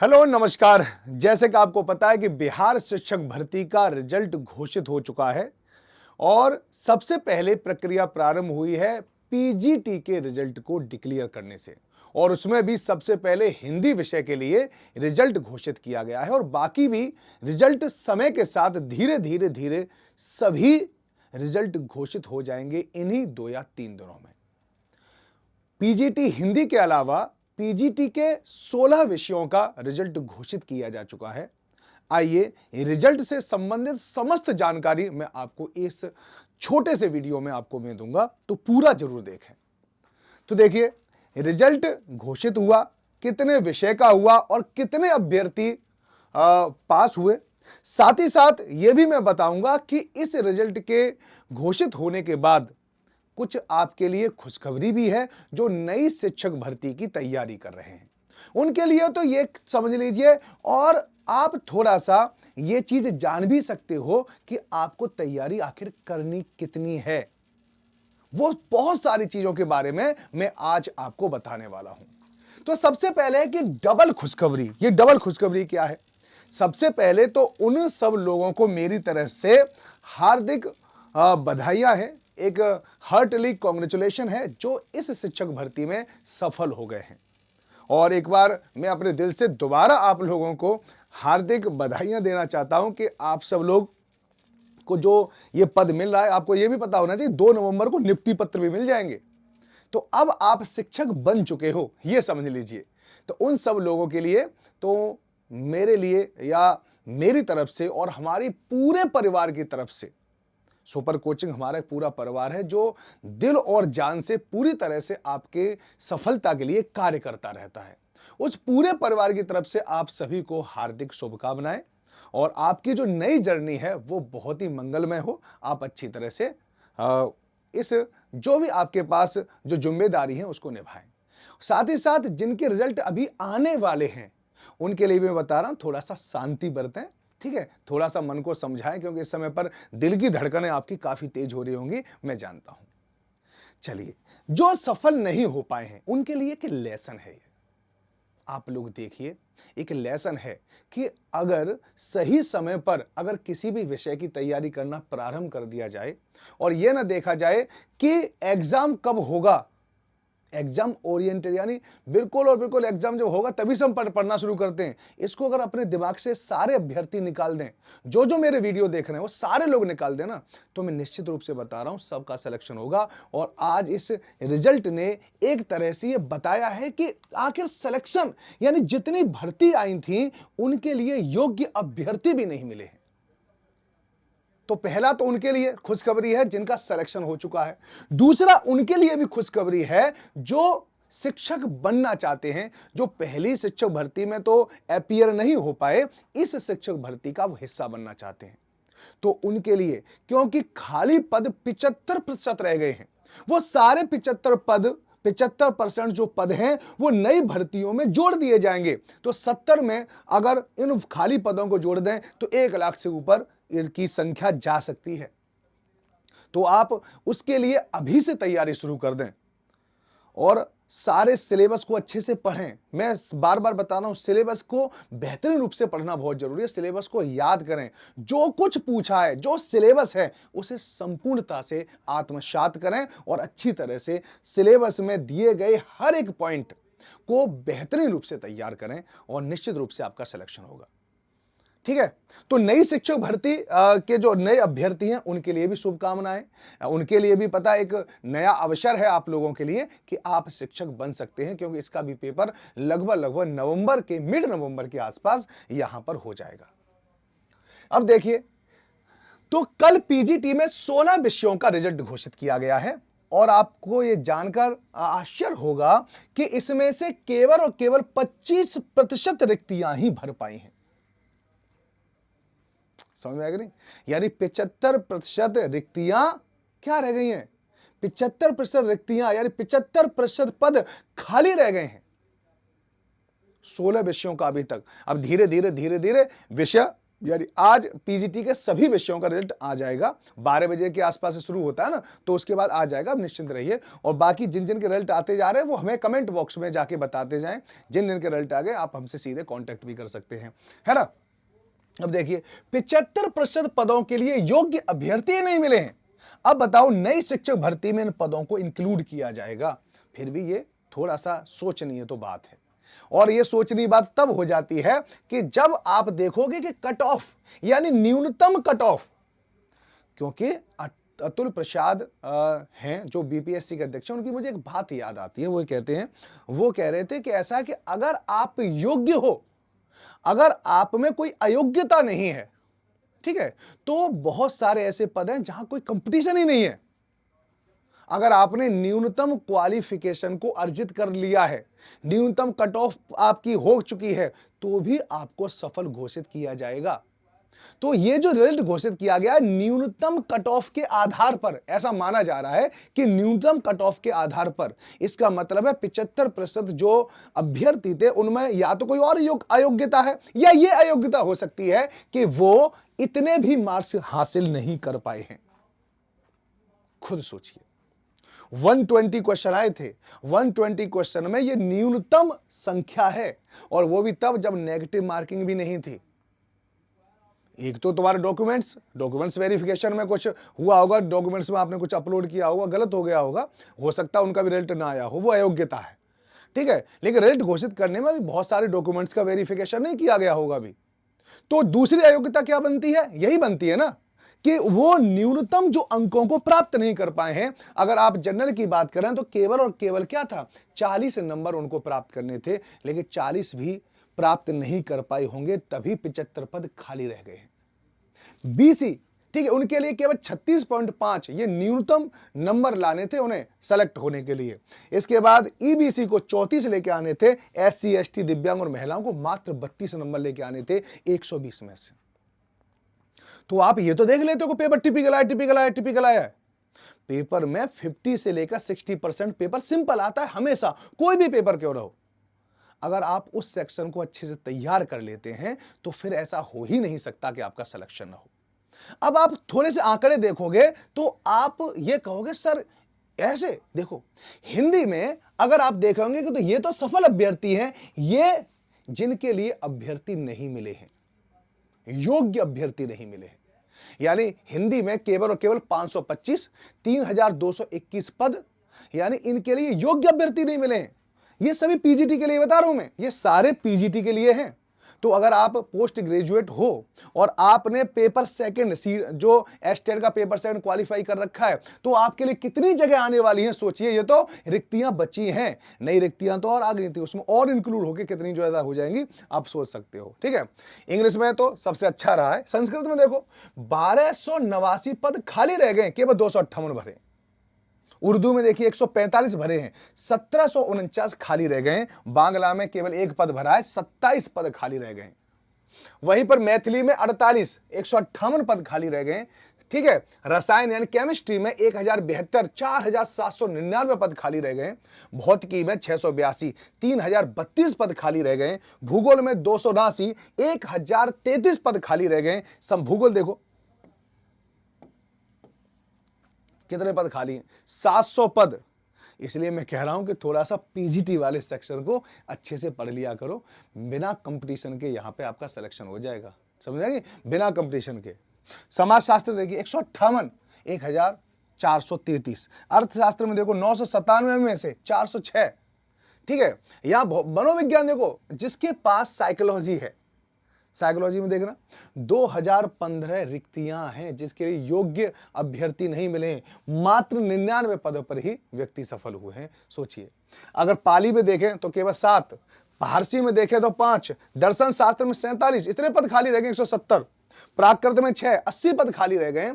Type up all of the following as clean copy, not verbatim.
Hello नमस्कार। जैसे कि आपको पता है कि बिहार शिक्षक भर्ती का रिजल्ट घोषित हो चुका है और सबसे पहले प्रक्रिया प्रारंभ हुई है पीजीटी के रिजल्ट को डिक्लेयर करने से। और उसमें भी सबसे पहले हिंदी विषय के लिए रिजल्ट घोषित किया गया है और बाकी भी रिजल्ट समय के साथ धीरे धीरे धीरे सभी रिजल्ट घोषित हो जाएंगे इन्हीं 2 या 3 दिनों में। पीजीटी हिंदी के अलावा पीजीटी के 16 विषयों का रिजल्ट घोषित किया जा चुका है। आइए रिजल्ट से संबंधित समस्त जानकारी मैं आपको इस छोटे से वीडियो में आपको मैं दूंगा, तो पूरा जरूर देखें। तो देखिए रिजल्ट घोषित हुआ, कितने विषय का हुआ और कितने अभ्यर्थी पास हुए। साथ ही साथ यह भी मैं बताऊंगा कि इस रिजल्ट के घोषित होने के बाद कुछ आपके लिए खुशखबरी भी है जो नई शिक्षक भर्ती की तैयारी कर रहे हैं उनके लिए। तो ये समझ लीजिए और आप थोड़ा सा ये चीज जान भी सकते हो कि आपको तैयारी आखिर करनी कितनी है। वो बहुत सारी चीजों के बारे में मैं आज आपको बताने वाला हूं। तो सबसे पहले है कि डबल खुशखबरी। ये डबल खुशखबरी क्या है? सबसे पहले तो उन सब लोगों को मेरी तरफ से हार्दिक बधाइयां हैं, एक हार्टली कॉन्ग्रेचुलेशन है जो इस शिक्षक भर्ती में सफल हो गए हैं। और एक बार मैं अपने दिल से दोबारा आप लोगों को हार्दिक बधाइयां देना चाहता हूं कि आप सब लोग को जो ये पद मिल रहा है, आपको ये भी पता होना चाहिए 2 नवंबर को नियुक्ति पत्र भी मिल जाएंगे। तो अब आप शिक्षक बन चुके हो, ये समझ लीजिए। तो उन सब लोगों के लिए तो मेरे लिए या मेरी तरफ से और हमारी पूरे परिवार की तरफ से, सुपर कोचिंग हमारा एक पूरा परिवार है जो दिल और जान से पूरी तरह से आपके सफलता के लिए कार्य करता रहता है। उस पूरे परिवार की तरफ से आप सभी को हार्दिक शुभकामनाएं और आपकी जो नई जर्नी है वो बहुत ही मंगलमय हो। आप अच्छी तरह से इस जो भी आपके पास जो जिम्मेदारी है उसको निभाएं। साथ ही साथ जिनके रिजल्ट अभी आने वाले हैं उनके लिए मैं बता रहा हूं थोड़ा सा शांति बरतें, ठीक है? थोड़ा सा मन को समझाएं क्योंकि इस समय पर दिल की धड़कनें आपकी काफी तेज हो रही होंगी, मैं जानता हूं। चलिए, जो सफल नहीं हो पाए हैं उनके लिए एक लेसन है ये। आप लोग देखिए, एक लेसन है कि अगर सही समय पर अगर किसी भी विषय की तैयारी करना प्रारंभ कर दिया जाए और यह ना देखा जाए कि एग्जाम कब होगा, एग्जाम ओरिएंटेड यानी बिल्कुल और बिल्कुल एग्जाम जब होगा तभी से हम पढ़ना शुरू करते हैं। इसको अगर अपने दिमाग से सारे अभ्यर्थी निकाल दें, जो जो मेरे वीडियो देख रहे हैं वो सारे लोग निकाल दें ना, तो मैं निश्चित रूप से बता रहा हूं सबका सिलेक्शन होगा। और आज इस रिजल्ट ने एक तरह से ये बताया है कि आखिर सिलेक्शन यानी जितनी भर्ती आई थी उनके लिए योग्य अभ्यर्थी भी नहीं मिले हैं। तो पहला तो उनके लिए खुशखबरी है जिनका सिलेक्शन हो चुका है। दूसरा उनके लिए भी खुशखबरी है जो शिक्षक बनना चाहते हैं, जो पहली शिक्षक भर्ती में तो अपीयर नहीं हो पाए, इस शिक्षक भर्ती का वो हिस्सा बनना चाहते हैं। तो उनके लिए क्योंकि खाली पद 75% रह गए हैं, वो सारे 75% जो पद हैं वो नई भर्तियों में जोड़ दिए जाएंगे। तो 70 में अगर इन खाली पदों को जोड़ दें तो 1 लाख से ऊपर की संख्या जा सकती है। तो आप उसके लिए अभी से तैयारी शुरू कर दें और सारे सिलेबस को अच्छे से पढ़ें। मैं बार बार बता रहा हूं, सिलेबस को बेहतरीन रूप से पढ़ना बहुत जरूरी है। सिलेबस को याद करें, जो कुछ पूछा है, जो सिलेबस है उसे संपूर्णता से आत्मसात करें और अच्छी तरह से सिलेबस में दिए गए हर एक पॉइंट को बेहतरीन रूप से तैयार करें और निश्चित रूप से आपका सिलेक्शन होगा। ठीक है? तो नई शिक्षक भर्ती के जो नए अभ्यर्थी हैं उनके लिए भी शुभकामनाएं। उनके लिए भी पता एक नया अवसर है आप लोगों के लिए कि आप शिक्षक बन सकते हैं, क्योंकि इसका भी पेपर लगभग नवंबर के मिड नवंबर के आसपास यहां पर हो जाएगा। अब देखिए, तो कल पीजीटी में 16 विषयों का रिजल्ट घोषित किया गया है और आपको यह जानकर आश्चर्य होगा कि इसमें से केवल और केवल 25% रिक्तियां ही भर पाई हैं। समझ में आएगा नहीं? यानी 75% रिक्तियां क्या रह गई हैं? 75% रिक्तियां यानी 75% पद खाली रह गए हैं 16 विषयों का अभी तक। अब धीरे धीरे विषय यानी आज पीजीटी के सभी विषयों का रिजल्ट आ जाएगा। 12 बजे के आसपास से शुरू होता है ना, तो उसके बाद आ जाएगा, आप निश्चिंत रहिए। और बाकी जिन जिन के रिजल्ट आते जा रहे हैं वो हमें कमेंट बॉक्स में जाके बताते जाएं। जिन जिन के रिजल्ट आ गए आप हमसे सीधे कांटेक्ट भी कर सकते हैं, है ना। अब देखिए 75% पदों के लिए योग्य अभ्यर्थी नहीं मिले हैं। अब बताओ नई शिक्षक भर्ती में इन पदों को इंक्लूड किया जाएगा। फिर भी ये थोड़ा सा सोचनीय तो बात है। और ये सोचनी बात तब हो जाती है कि जब आप देखोगे कि कट ऑफ यानी न्यूनतम कट ऑफ, क्योंकि अतुल प्रसाद हैं जो बीपीएससी के अध्यक्ष हैं, उनकी मुझे एक बात याद आती है। वो कहते हैं, वो कह रहे थे कि ऐसा है कि अगर आप योग्य हो, अगर आप में कोई अयोग्यता नहीं है, ठीक है, तो बहुत सारे ऐसे पद हैं जहां कोई कंपटीशन ही नहीं है। अगर आपने न्यूनतम क्वालिफिकेशन को अर्जित कर लिया है, न्यूनतम कट ऑफ आपकी हो चुकी है, तो भी आपको सफल घोषित किया जाएगा। तो ये जो रिजल्ट घोषित किया गया है न्यूनतम कट ऑफ के आधार पर, ऐसा माना जा रहा है कि न्यूनतम कट ऑफ के आधार पर, इसका मतलब है 75% जो अभ्यर्थी थे उनमें या तो कोई और अयोग्यता है, या ये अयोग्यता हो सकती है कि वो इतने भी मार्क्स हासिल नहीं कर पाए हैं। खुद सोचिए, 120 क्वेश्चन आए थे, 120 क्वेश्चन में ये न्यूनतम संख्या है, और वो भी तब जब नेगेटिव मार्किंग भी नहीं थी। एक तो तुम्हारे डॉक्यूमेंट्स वेरिफिकेशन में कुछ हुआ होगा, डॉक्यूमेंट्स में आपने कुछ अपलोड किया होगा, गलत हो गया होगा, हो सकता है उनका भी रिजल्ट ना आया हो, वो अयोग्यता है, ठीक है। लेकिन रिजल्ट घोषित करने में भी बहुत सारे डॉक्यूमेंट्स का वेरिफिकेशन नहीं किया गया होगा भी। तो दूसरी अयोग्यता क्या बनती है? यही बनती है ना कि वो न्यूनतम जो अंकों को प्राप्त नहीं कर पाए हैं। अगर आप जनरल की बात करें तो केवल और केवल क्या था, 40 नंबर उनको प्राप्त करने थे, लेकिन 40 भी प्राप्त नहीं कर पाए होंगे, तभी 75 पद खाली रह गए हैं। बीसी, ठीक है, उनके लिए केवल 36.5 ये न्यूनतम नंबर लाने थे उन्हें सेलेक्ट होने के लिए। इसके बाद ईबीसी को 34 लेके आने थे, एससी एसटी दिव्यांग और महिलाओं को मात्र 32 नंबर लेके आने थे 120 में से। तो आप ये तो देख लेते हो पेपर टिपिकल आया है। पेपर में 50 से लेकर 60% पेपर सिंपल आता है हमेशा, कोई भी पेपर क्यों रहो। अगर आप उस सेक्शन को अच्छे से तैयार कर लेते हैं तो फिर ऐसा हो ही नहीं सकता कि आपका सिलेक्शन ना हो। अब आप थोड़े से आंकड़े देखोगे तो आप ये कहोगे सर ऐसे देखो, हिंदी में अगर आप देखेंगे कि तो ये तो सफल अभ्यर्थी हैं, ये जिनके लिए अभ्यर्थी नहीं मिले हैं, योग्य अभ्यर्थी नहीं मिले हैं। यानी हिंदी में केवल और केवल 525 3221 पद, यानी इनके लिए योग्य अभ्यर्थी नहीं मिले हैं। ये सभी पीजीटी के लिए बता रहा हूं मैं, ये सारे पीजीटी के लिए हैं। तो अगर आप पोस्ट ग्रेजुएट हो और आपने पेपर सेकंड जो एस्टेट का पेपर सेकंड क्वालिफाई कर रखा है, तो आपके लिए कितनी जगह आने वाली हैं सोचिए। ये तो रिक्तियां बची हैं, नई रिक्तियां तो और आ गई थी, उसमें और इंक्लूड होकर कितनी जो है हो जाएंगी आप सोच सकते हो, ठीक है। इंग्लिश में तो सबसे अच्छा रहा है। संस्कृत में देखो 1289 पद खाली रह गए, केवल 258 भरे। उर्दू में देखिए 145 भरे हैं, 1749 खाली रह गए। बांग्ला में केवल 1 पद भरा है, 27 पद खाली रह गए। वहीं पर मैथिली में 48 158 पद खाली रह गए, ठीक है। रसायन यानी केमिस्ट्री में 1072 4799 पद खाली रह गए। भौतिकी में 682 3032 पद खाली रह गए। भूगोल में 279 1033 पद खाली रह गए। भूगोल देखो कितने पद खाली हैं, 700 पद। इसलिए मैं कह रहा हूं कि थोड़ा सा पीजीटी वाले सेक्शन को अच्छे से पढ़ लिया करो, बिना कंपटीशन के यहां पे आपका सिलेक्शन हो जाएगा, समझेंगे, बिना कंपटीशन के। समाजशास्त्र देखिए 158 1433। अर्थशास्त्र में देखो 997 में से 406, ठीक है। यहां मनोविज्ञान देखो, जिसके पास साइकोलॉजी है, साइकोलॉजी में देखना 2015 रिक्तियां हैं जिसके लिए योग्य अभ्यर्थी नहीं मिले, मात्र 99 पदों पर ही व्यक्ति सफल हुए हैं। सोचिए, अगर पाली में देखें तो केवल 7, फारसी में देखें तो 5, दर्शन शास्त्र में 47, इतने पद खाली रह गए। 170, प्राकृत में 6, 80 पद खाली रह गए,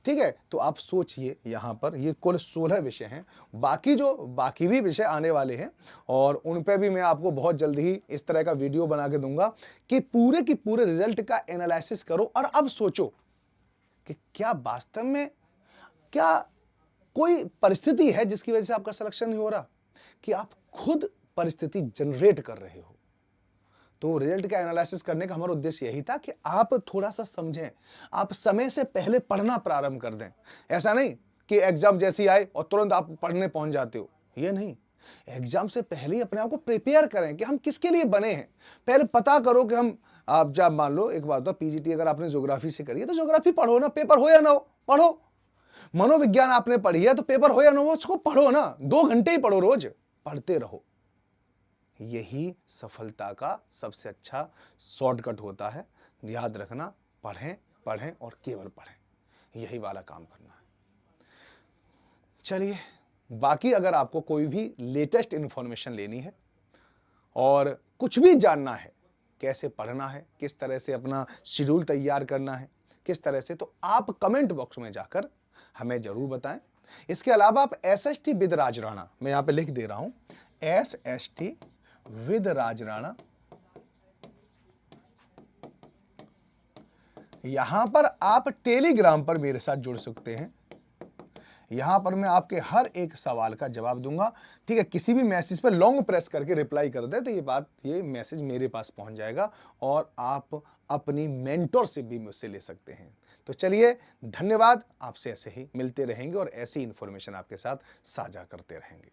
ठीक है। तो आप सोचिए, यहां पर ये कुल 16 विषय हैं। बाकी भी विषय आने वाले हैं और उन पे भी मैं आपको बहुत जल्दी ही इस तरह का वीडियो बना के दूंगा कि पूरे की पूरे रिजल्ट का एनालिसिस करो और अब सोचो कि क्या वास्तव में क्या कोई परिस्थिति है जिसकी वजह से आपका सिलेक्शन नहीं हो रहा, कि आप खुद परिस्थिति जनरेट कर रहे हो। तो रिजल्ट का एनालिसिस करने का हमारा उद्देश्य यही था कि आप थोड़ा सा समझें, आप समय से पहले पढ़ना प्रारंभ कर दें। ऐसा नहीं कि एग्जाम जैसी आए और तुरंत आप पढ़ने पहुंच जाते हो, ये नहीं। एग्जाम से पहले ही अपने आप को प्रिपेयर करें कि हम किसके लिए बने हैं। पहले पता करो कि हम, आप जब मान लो एक बात, पीजीटी अगर आपने ज्योग्राफी से करी है तो ज्योग्राफी पढ़ो ना, पेपर हो या ना हो पढ़ो। मनोविज्ञान आपने पढ़ी है तो पेपर हो या ना हो उसको पढ़ो ना, 2 घंटे ही पढ़ो, रोज पढ़ते रहो। यही सफलता का सबसे अच्छा शॉर्टकट होता है। याद रखना, पढ़ें पढ़ें और केवल पढ़ें, यही वाला काम करना है। चलिए, बाकी अगर आपको कोई भी लेटेस्ट इंफॉर्मेशन लेनी है और कुछ भी जानना है, कैसे पढ़ना है, किस तरह से अपना शेड्यूल तैयार करना है, किस तरह से, तो आप कमेंट बॉक्स में जाकर हमें जरूर बताएं। इसके अलावा आप SST विद राज राणा, मैं यहां पे लिख दे रहा हूं, SST विद राज राणा, यहां पर आप टेलीग्राम पर मेरे साथ जुड़ सकते हैं। यहां पर मैं आपके हर एक सवाल का जवाब दूंगा। ठीक है, किसी भी मैसेज पर लॉन्ग प्रेस करके रिप्लाई कर दे तो ये मैसेज मेरे पास पहुंच जाएगा और आप अपनी मेंटरशिप भी मुझसे ले सकते हैं। तो चलिए, धन्यवाद। आपसे ऐसे ही मिलते रहेंगे और ऐसी इंफॉर्मेशन आपके साथ साझा करते रहेंगे।